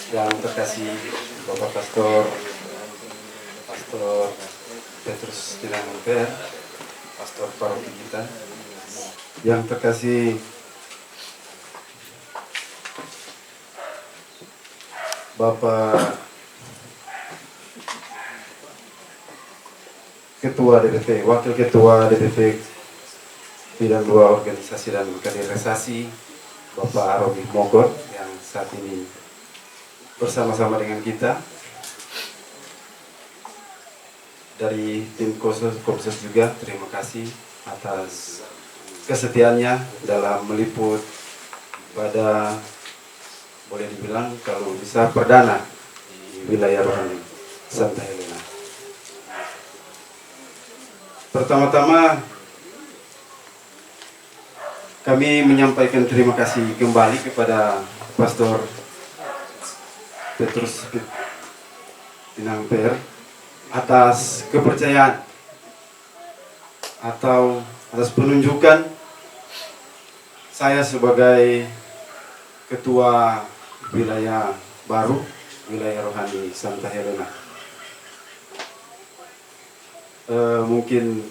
yang terkasih Bapak Pastor Petrus Tinangper, Pastor Paroki kita, yang terkasih Bapak Ketua DPP, Wakil Ketua DPP Bidang 2 Organisasi dan Kaderisasi, Bapak Robi Mogor yang saat ini bersama-sama dengan kita. Dari tim Kopsus juga terima kasih atas kesetiaannya dalam meliput pada, boleh dibilang kalau bisa, perdana di wilayah rohani Santa Helena. Pertama-tama kami menyampaikan terima kasih kembali kepada Pastor Petrus Tinangper atas kepercayaan atau atas penunjukan saya sebagai Ketua Wilayah Baru, Wilayah Rohani Santa Helena. Mungkin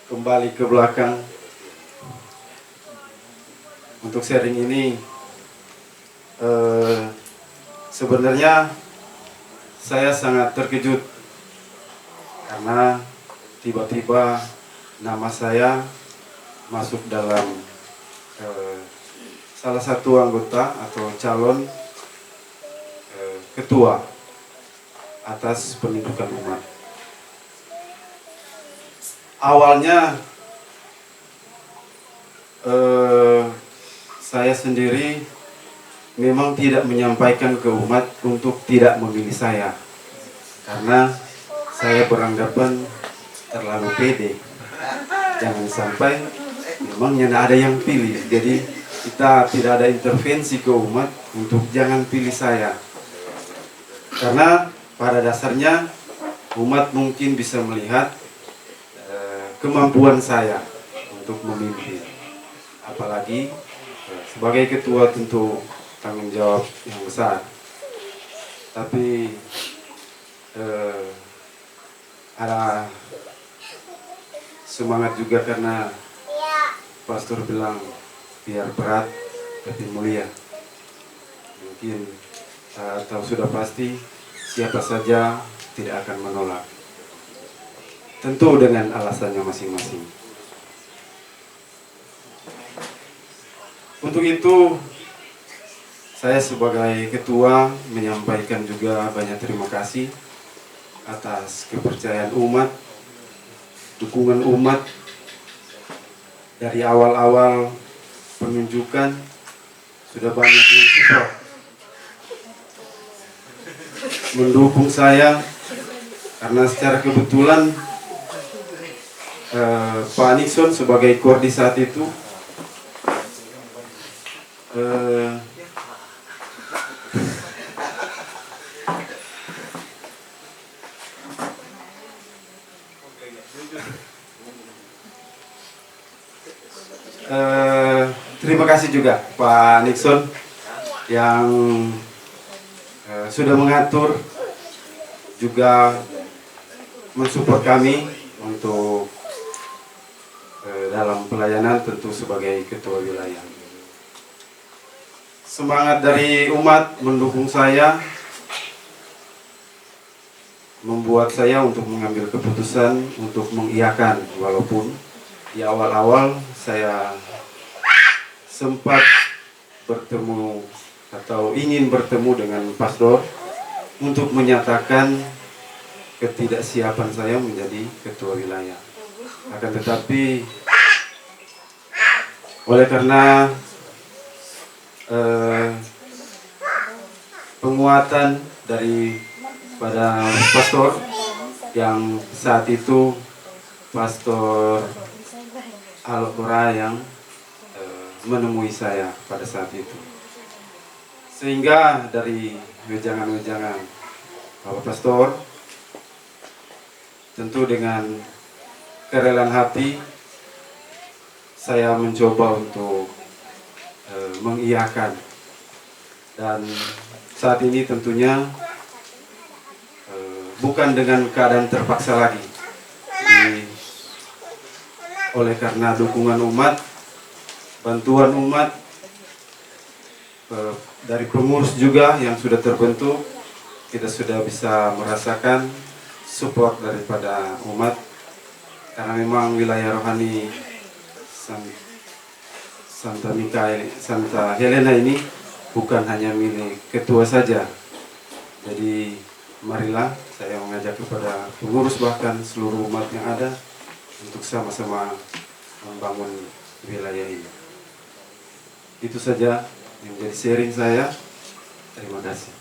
kembali ke belakang untuk sharing ini, sebenarnya saya sangat terkejut karena tiba-tiba nama saya masuk dalam salah satu anggota atau calon ketua atas pendidikan umat. Awalnya saya sendiri memang tidak menyampaikan ke umat untuk tidak memilih saya, karena saya beranggapan terlalu pede. Jangan sampai memangnya ada yang pilih, jadi kita tidak ada intervensi ke umat untuk jangan pilih saya. Karena pada dasarnya umat mungkin bisa melihat kemampuan saya untuk memimpin. Apalagi sebagai ketua tentu tanggung jawab yang besar. Tapi ada semangat juga karena pastor bilang biar berat tapi mulia. Mungkin atau sudah pasti siapa saja tidak akan menolak. Tentu dengan alasannya masing-masing. Untuk itu saya sebagai ketua menyampaikan juga banyak terima kasih atas kepercayaan umat, dukungan umat dari awal-awal penunjukan. Sudah banyak yang support, mendukung saya, karena secara kebetulan Pak Nixon sebagai Kordi saat itu terima kasih juga Pak Nixon yang sudah mengatur juga mensupport kami untuk dalam pelayanan tentu sebagai ketua wilayah. Semangat dari umat mendukung saya, membuat saya untuk mengambil keputusan untuk mengiyakan, walaupun di awal-awal saya sempat bertemu atau ingin bertemu dengan pastor untuk menyatakan ketidaksiapan saya menjadi ketua wilayah. Akan tetapi oleh karena penguatan dari pada pastor yang saat itu Pastor Al-Qura yang menemui saya pada saat itu, sehingga dari wejangan-wejangan Bapak Pastor tentu dengan kerelaan hati saya mencoba untuk mengiyakan. Dan saat ini tentunya bukan dengan keadaan terpaksa lagi. Oleh karena dukungan umat, bantuan umat, dari pengurus juga yang sudah terbentuk, kita sudah bisa merasakan support daripada umat. Karena memang wilayah rohani Santa Helena ini bukan hanya milik ketua saja. Jadi marilah saya mengajak kepada pengurus bahkan seluruh umat yang ada untuk sama-sama membangun wilayah ini. Itu saja yang menjadi sharing saya. Terima kasih.